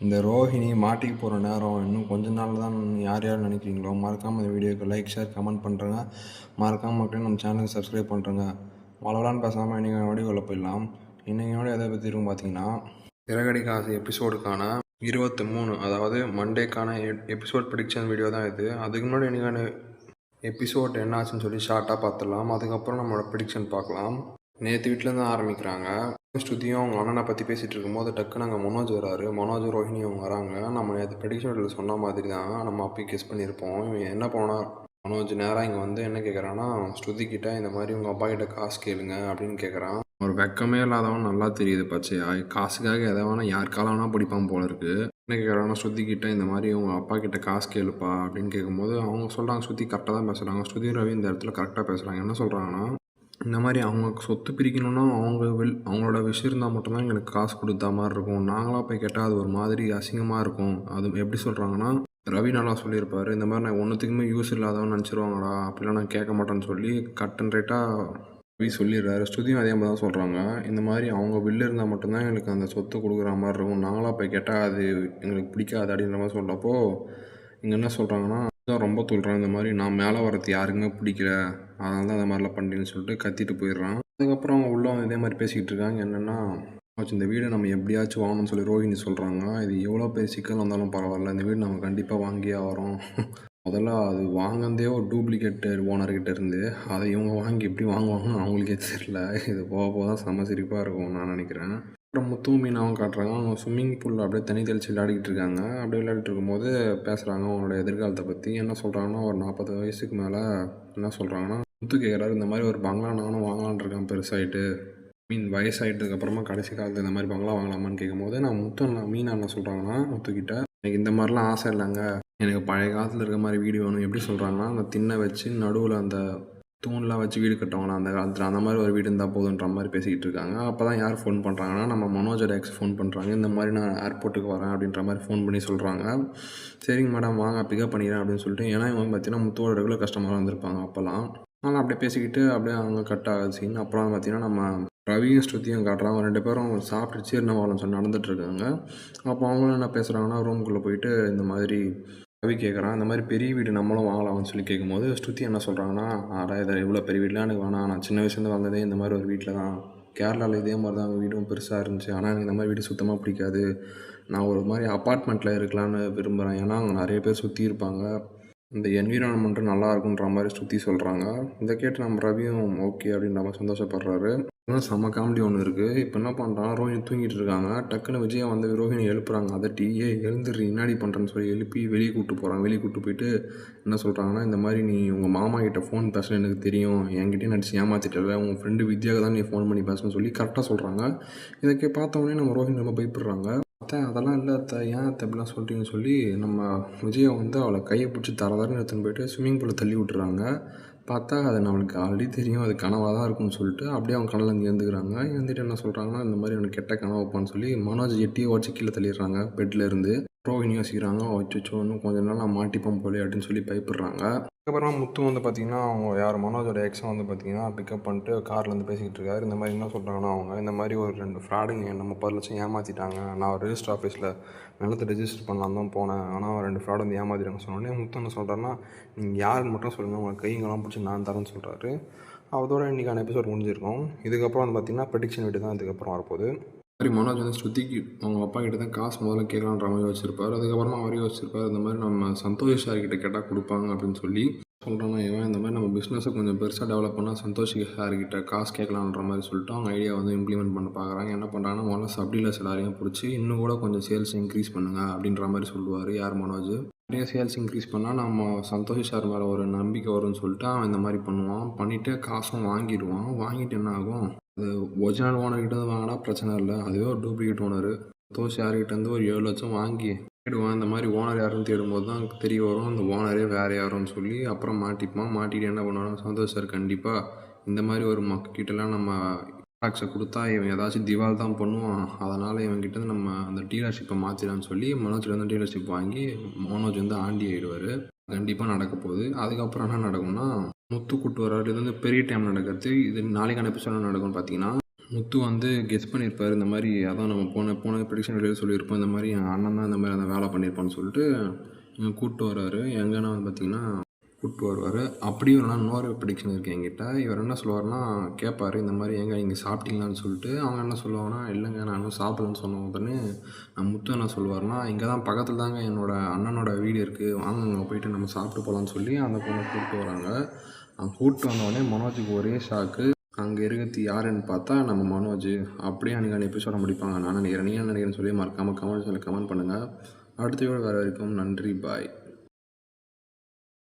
இந்த ரோஹிணி மாட்டிக்கு போகிற நேரம் இன்னும் கொஞ்ச நாள் தான். யார் யார் நினைக்கிறீங்களோ மறக்காமல் இந்த வீடியோக்கு லைக் ஷேர் கமெண்ட் பண்ணுறேங்க. மறக்காமல் மக்களே நம்ம சேனலுக்கு சப்ஸ்கிரைப் பண்ணுறேங்க. வளவலான்னு பேசாமல் இன்றைக்கி வீடியோவில் போயிடலாம். இன்றைக்கி வீடியோ எதை பற்றி இருக்கும் பார்த்தீங்கன்னா, சிறகடிக்க ஆசை எபிசோடுக்கான 23, அதாவது மண்டேக்கான எபிசோட் ப்ரிடிக்ஷன் வீடியோ தான் இது. அதுக்கு முன்னாடி இன்றைக்கான எபிசோட் என்ன ஆச்சுன்னு சொல்லி ஷார்ட்டாக பார்த்துடலாம். அதுக்கப்புறம் நம்மளோட ப்ரிடிக்ஷன் பார்க்கலாம். நேற்று வீட்டிலேருந்து ஆரம்பிக்கிறாங்க. ஸ்ருதியும் அவங்க அண்ணனை பற்றி பேசிகிட்டு இருக்கும்போது டக்குன்னு அங்கே மனோஜ் வராரு. மனோஜ் ரோஹிணி அவங்க வராங்க. நம்ம நேற்று ப்ரெடிக்ஷன் வீடியோவில் சொன்ன மாதிரி தான் நம்ம அப்பயே கெஸ் பண்ணியிருப்போம். இவன் என்ன போனால் மனோஜ் நேராக இங்கே வந்து என்ன கேட்குறான்னா, ஸ்ருதிக்கிட்ட இந்த மாதிரி உங்கள் அப்பா கிட்ட காசு கேளுங்க அப்படின்னு கேட்குறான். ஒரு வெக்கமே இல்லாதவன் நல்லா தெரியுது பச்சையா. காசுக்காக எதை வேணால் யார் காலம் வேணால் பிடிப்பான் போல இருக்குது. என்ன கேட்குறாங்கன்னா, ஸ்ருதிக்கிட்ட இந்த மாதிரி உங்கள் அப்பா கிட்ட காசு கேளுப்பா அப்படின்னு கேட்கும்போது அவங்க சொல்கிறாங்க ஸ்ருதி கரெக்டாக தான் பேசுகிறாங்க. ஸ்ருதி ரவி இந்த இடத்துல கரெக்டாக பேசுகிறாங்க. என்ன சொல்கிறாங்கன்னா, இந்த மாதிரி அவங்க சொத்து பிரிக்கணும்னா அவங்களோட விஷயம் இருந்தால் மட்டும்தான் எங்களுக்கு காசு கொடுத்தா மாதிரி இருக்கும். நாங்களாக போய் கேட்டால் அது ஒரு மாதிரி அசிங்கமாக இருக்கும். அது எப்படி சொல்கிறாங்கன்னா, ரவி நல்லா சொல்லியிருப்பார், இந்த மாதிரி நான் ஒன்றுத்துக்குமே யூஸ் இல்லாதவன்னு நினச்சிருவாங்கடா, அப்படிலாம் நான் கேட்க மாட்டேன்னு சொல்லி கட் அண்ட் ரைட்டாக ரவி சொல்லிடுறாரு. ஸ்ருதியும் அதே மாதிரி தான் சொல்கிறாங்க. இந்த மாதிரி அவங்க வில்லு இருந்தால் மட்டும்தான் எங்களுக்கு அந்த சொத்து கொடுக்குற மாதிரி இருக்கும். நாங்களாக போய் கேட்டால் அது எங்களுக்கு பிடிக்காது அப்படின்ற மாதிரி சொல்கிறப்போ இங்கே என்ன சொல்கிறாங்கன்னா, தான் ரொம்ப சொல்கிறான், இந்த மாதிரி நான் மேலே வரது யாருக்குமே பிடிக்கல, அதனால தான் அந்த மாதிரிலாம் பண்ணுறேன்னு சொல்லிட்டு கத்திட்டு போயிடுறான். அதுக்கப்புறம் அவங்க உள்ள இதே மாதிரி பேசிக்கிட்டு இருக்காங்க. என்னென்னா, இந்த வீடை நம்ம எப்படியாச்சும் வாங்கணும்னு சொல்லி ரோஹிணி சொல்கிறாங்க. இது எவ்வளோ பெரிய சிக்கல் வந்தாலும் பரவாயில்ல, இந்த வீடு நம்ம கண்டிப்பாக வாங்கியே வரோம். முதல்ல அது வாங்கினதே ஒரு டூப்ளிகேட் ஓனர்கிட்ட இருந்து, அதை இவங்க வாங்கி எப்படி வாங்குவாங்கன்னு அவங்களுக்கே தெரியல. இது போக போக தான் செம்ம சிரிப்பாக இருக்கும் நான் நினைக்கிறேன். அப்புறம் முத்துவும் மீனாவும் காட்டுறாங்க. அவங்க ஸ்விம்மிங் பூலில் அப்படியே தண்ணி தெளித்து விளையாடிக்கிட்டு இருக்காங்க. அப்படியே விளையாடிட்டு இருக்கும்போது பேசுகிறாங்க அவங்களோட எதிர்காலத்தை பற்றி. என்ன சொல்கிறாங்கன்னா, ஒரு 40 வயசுக்கு மேலே என்ன சொல்கிறாங்கன்னா, முத்து கேட்குறாரு, இந்த மாதிரி ஒரு பங்களா நானும் வாங்கலான் இருக்கேன் பெருசாகிட்டு, வயசாகிட்டதுக்கப்புறமா கடைசி காலத்தில் இந்த மாதிரி பங்களா வாங்கலாமான்னு கேட்கும்போது, நான் மீனா என்ன சொல்கிறாங்கன்னா, முத்துக்கிட்ட எனக்கு இந்த மாதிரிலாம் ஆசை இல்லைங்க, எனக்கு பழைய காலத்தில் இருக்க மாதிரி வீடு வேணும். எப்படி சொல்கிறாங்கன்னா, அந்த திண்ணை வச்சு நடுவில் அந்த தூண்லாம் வச்சு வீடு கட்டுவாங்களா அந்த காலத்தில், அந்த மாதிரி ஒரு வீடு இருந்தால் போதுன்ற மாதிரி பேசிக்கிட்டு இருக்காங்க. அப்போ தான் யார் ஃபோன் பண்ணுறாங்கன்னா, நம்ம மனோஜோட எக்ஸ் ஃபோன் பண்ணுறாங்க. இந்த மாதிரி நான் ஏர்போர்ட்டுக்கு வரேன் அப்படின்ற மாதிரி ஃபோன் பண்ணி சொல்கிறாங்க. சரிங்க மேடம் வாங்க பிக்கப் பண்ணிக்கிறேன் அப்படின்னு சொல்லிட்டு, ஏன்னா இவங்க பார்த்தீங்கன்னா முத்தோட ரெகுலர் கஸ்டமராக வந்திருப்பாங்க அப்போல்லாம். அதனால் அப்படியே பேசிக்கிட்டு அப்படியே அவங்க கட் ஆகுது சீன். அப்புறம் பார்த்தீங்கன்னா நம்ம ரவியும் ஸ்ருதியும் காட்டுறாங்க. 2 பேரும் சாப்பிட்டு சீர்ணவாளம் சொல்லி நடந்துகிட்ருக்காங்க. அப்போ அவங்களும் என்ன பேசுகிறாங்கன்னா, ரூமுக்குள்ளே போயிட்டு இந்த மாதிரி ரவி கேட்குறான், இந்த மாதிரி பெரிய வீடு நம்மளும் வாங்கலாம்னு சொல்லி கேட்கும்போது ஸ்ருதி என்ன சொல்கிறாங்கன்னா, இதை இவ்வளோ பெரிய வீடெலாம் எனக்கு வேணாம், நான் சின்ன வயசுலேருந்து வந்ததே இந்த மாதிரி ஒரு வீட்டில் தான், கேரளாவில் இதே மாதிரி தான் வீடும் பெருசாக இருந்துச்சு, ஆனால் எனக்கு இந்த மாதிரி வீடு சுத்தமாக பிடிக்காது, நான் ஒரு மாதிரி அப்பார்ட்மெண்ட்டில் இருக்கலான்னு விரும்புகிறேன், ஏன்னா அங்கே நிறைய பேர் சுற்றி இருப்பாங்க, இந்த என்விரான்மெண்ட்டும் நல்லா இருக்குன்ற மாதிரி சுற்றி சொல்கிறாங்க. இதை கேட்டு நம்ம ரவியும் ஓகே அப்படின்ற மாதிரி சந்தோஷப்படுறாரு. செம்ம காமெடி ஒன்று இருக்குது. இப்போ என்ன பண்ணுறான், ரோஹிணி தூங்கிட்டு இருக்காங்க. டக்குன்னு விஜயா வந்து ரோஹிணி எழுப்புறாங்க. அதட்டி எழுந்துரு இன்னாடி பண்ணுறேன்னு சொல்லி எழுப்பி வெளியே கூப்பிட்டு போகிறாங்க. வெளியே கூப்பிட்டு போயிட்டு என்ன சொல்கிறாங்கன்னா, இந்த மாதிரி நீ உங்கள் மாமா கிட்ட ஃபோன் பேசணும் எனக்கு தெரியும், என்கிட்டயே நடிச்சு ஏமாற்றிட்டல, உங்கள் ஃப்ரெண்டு வித்யாவுக்கு தான் நீ ஃபோன் பண்ணி பேசணும்னு சொல்லி கரெக்டாக சொல்கிறாங்க. இதுக்கு பார்த்தோன்னே நம்ம ரோஹிணி ரொம்ப பயப்படுறாங்க. அதெல்லாம் இல்லை ஏன் அப்படிலாம் சொல்லிட்டீங்கன்னு சொல்லி நம்ம விஜயா வந்து அவளை கையை பிடிச்சி தரன்னு எடுத்துன்னு போயிட்டு ஸ்விம்மிங் பூலில் தள்ளி விட்டுறாங்க. பார்த்தா அது நம்மளுக்கு ஆல்ரெடி தெரியும், அது கனவாக தான் இருக்கும்னு சொல்லிட்டு அப்படியே அவங்க கனவுலேருந்து எழுந்துக்கிறாங்க. எழுந்துட்டு என்ன சொல்கிறாங்கன்னா, இந்த மாதிரி அவனுக்கு கெட்ட கனவு வைப்பான்னு சொல்லி மனோஜ் எட்டியை உடச்சி கீழே தள்ளிடுறாங்க பெட்டில் இருந்து. ரோஹிணி யோசிக்கிறாங்க, அச்சோ இன்னும் கொஞ்சம் நாள் நான் மாட்டிப்போம் போலே அப்படின்னு சொல்லி பயப்படுறாங்க. அதுக்கப்புறமா முத்து வந்து பார்த்திங்கன்னா, அவங்க மனோஜோட எக்ஸை வந்து பார்த்திங்கன்னா பிக்கப் பண்ணிட்டு கார்லேருந்து பேசிக்கிட்டு இருக்காரு. இந்த மாதிரி என்ன சொல்கிறாங்கன்னா, அவங்க இந்த மாதிரி ஒரு 2 ஃப்ராடுங்க நம்ம 30 லட்சம் ஏமாற்றிட்டாங்க, நான் ஒரு ரெஜிஸ்டர் ஆஃபீஸில் நிலத்தை ரெஜிஸ்டர் பண்ணலாம் தான் போனேன், ஆனால் 2 ஃப்ராடு வந்து ஏமாற்றிட்டாங்க சொன்னோடனே முத்து என்ன சொல்கிறாருன்னா, நீங்கள் யாருன்னு மட்டும் சொல்லுங்கள், உங்கள் கைங்கெல்லாம் பிடிச்சி நான் தரேன்னு சொல்கிறாரு. அதோட இன்றைக்கான எபிசோட் முடிஞ்சிருக்கும். இதுக்கப்புறம் வந்து பார்த்திங்கன்னா ப்ரெடிக்ஷன் வீடியோ தான் இதுக்கப்புறம் வரப்போகுது. மாதிரி மனோஜ் வந்து ஸ்ருதிக்கு அவங்க அப்பா கிட்ட தான் காசு முதல்ல கேட்கலான்ற மாதிரி வச்சுருப்பார். அதுக்கப்புறமா அவரே வச்சுருப்பார், இந்த மாதிரி நம்ம சந்தோஷ் சார்கிட்ட கேட்டால் கொடுப்பாங்க அப்படின்னு சொல்லி சொல்கிறாங்க. இவன் இந்த மாதிரி நம்ம பிஸ்னஸை கொஞ்சம் பெருசாக டெவலப் பண்ணால் சந்தோஷ் சார்கிட்ட காசு கேட்கலான்ற மாதிரி சொல்லிட்டு அவங்க ஐடியா வந்து இம்ப்ளிமெண்ட் பண்ண பார்க்குறாங்க. என்ன பண்ணுறாங்கன்னா, முதல்ல சப்டீலர்ஸ் எல்லாரையும் பிடிச்சி இன்னும் கூட கொஞ்சம் சேல்ஸ் இன்க்ரீஸ் பண்ணுங்கள் அப்படின்ற மாதிரி சொல்லுவார் மனோஜ். நிறைய சேல்ஸ் இன்க்ரீஸ் பண்ணால் நம்ம சந்தோஷ் சார் மேலே ஒரு நம்பிக்கை வரும்னு சொல்லிட்டு அவன் இந்த மாதிரி பண்ணுவான். பண்ணிவிட்டு காசும் வாங்கிடுவான். வாங்கிட்டு என்ன ஆகும், அது ஒரிஜினல் ஓனர்கிட்ட வந்து வாங்கினா பிரச்சனை இல்லை, அதுவே ஒரு டூப்ளிகேட் ஓனர் சந்தோஷ் யார்கிட்டேருந்து ஒரு 7 லட்சம் வாங்கி தேடுவான். இந்த மாதிரி ஓனர் யாருன்னு தேடும்போது தான் தெரிய வரும் அந்த ஓனரே வேறு யாருன்னு சொல்லி. அப்புறம் மாட்டிப்பான். மாட்டிட்டு என்ன பண்ணுவாங்க, சந்தோஷ் சார் கண்டிப்பாக இந்த மாதிரி ஒரு மக்கள்கிட்டலாம் நம்ம டாக்ஸை கொடுத்தா இவன் ஏதாச்சும் திவால் தான் பண்ணுவான், அதனால் இவன்கிட்ட நம்ம அந்த டீலர்ஷிப்பை மாற்றிடான்னு சொல்லி மனோஜ்லேருந்து டீலர்ஷிப் வாங்கி மனோஜ் வந்து ஆண்டி ஆகிடுவார். கண்டிப்பாக நடக்க போகுது. அதுக்கப்புறம் என்ன நடக்கும்னா, முத்து கூட்டு வர்றாரு. இது வந்து பெரிய டைம் நடக்கிறது. இது நாளைக்கான எபிசோட் நடக்கும்னு பார்த்தீங்கன்னா, முத்து வந்து கெஸ் பண்ணியிருப்பார் இந்த மாதிரி. அதான் நம்ம போன ப்ரெடிக்ஷன் வீடியோவில் சொல்லியிருப்போம், இந்த மாதிரி என் அண்ணன் தான் இந்த மாதிரி அந்த வேலை பண்ணியிருப்பான்னு சொல்லிட்டு இங்கே கூப்பிட்டு வர்றாரு. எங்கன்னா வந்து பார்த்திங்கன்னா கூப்பிட்டு வருவார். அப்படியும் இல்லைனா இன்னொரு ப்ரெடிக்ஷன் இருக்குது என்கிட்ட. இவர் என்ன சொல்லுவார்னா கேட்பார், இந்த மாதிரி எங்க நீங்கள் சாப்பிட்டீங்களான்னு சொல்லிட்டு. அவங்க என்ன சொல்லுவாங்கன்னா இல்லைங்க நான் இன்னும் சாப்பிடலன்னு சொன்ன உடனே முத்து என்ன சொல்லுவார்னா இங்கே தான் பக்கத்தில் தாங்க என்னோடய அண்ணனோட வீடு இருக்குது, வாங்க அங்கே போயிட்டு நம்ம சாப்பிட்டு போகலான்னு சொல்லி அந்த பொண்ணை கூப்பிட்டு வராங்க. அவங்க கூப்பிட்டு வந்தோடனே மனோஜுக்கு ஒரே ஷாக்கு. அங்கே இருக்கிறது யாருன்னு பார்த்தா நம்ம மனோஜ். அப்படியே அன்றைக்கி எபிசோட முடிப்பாங்க. நான் நினைக்கிறேன், நீ என்ன நினைக்கிறேன்னு சொல்லி மறக்காமல் கமெண்ட் பண்ணுங்கள். அடுத்த வீடியோ வேறு வரைக்கும் நன்றி, பாய்.